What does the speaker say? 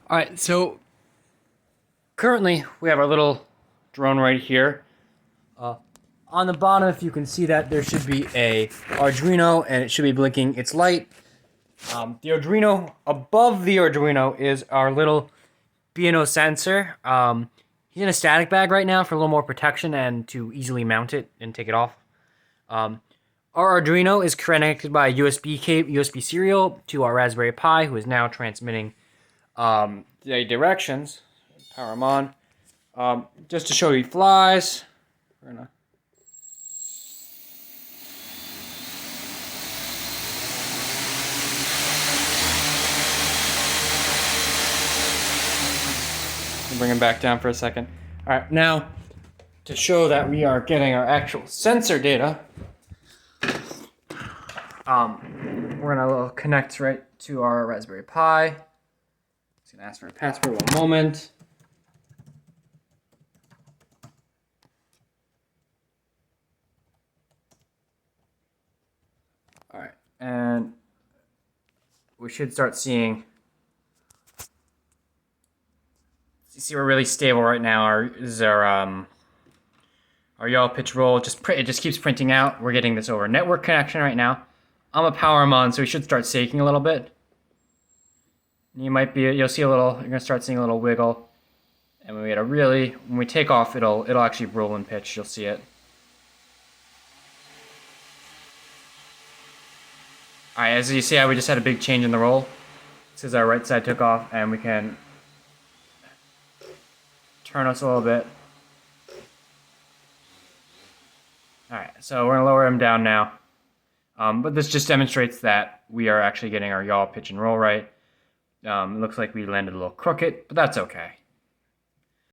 All right, so currently we have our little drone right here. On the bottom, if you can see that, there should be a Arduino, and it should be blinking its light. The Arduino, above the Arduino is our little BNO sensor. He's in a static bag right now for a little more protection and to easily mount it and take it off. Our Arduino is connected by a USB serial to our Raspberry Pi, who is now transmitting the directions. Power them on. Just to show you flies. We're gonna bring him back down for a second. All right, now to show that we are getting our actual sensor data, we're gonna connect right to our Raspberry Pi. It's gonna ask for a password. One moment. All right, and we should start seeing. You see, we're really stable right now. Our yaw pitch roll it just keeps printing out. We're getting this over a network connection right now. I'm a power them on, so we should start shaking a little bit. You'll see you're gonna start seeing a little wiggle, and when we take off, it'll actually roll in pitch. You'll see it. All right, as you see, we just had a big change in the roll. This is our right side took off, and we can turn us a little bit. All right, so we're gonna lower him down now. But this just demonstrates that we are actually getting our yaw, pitch, and roll right. It looks like we landed a little crooked, but that's okay.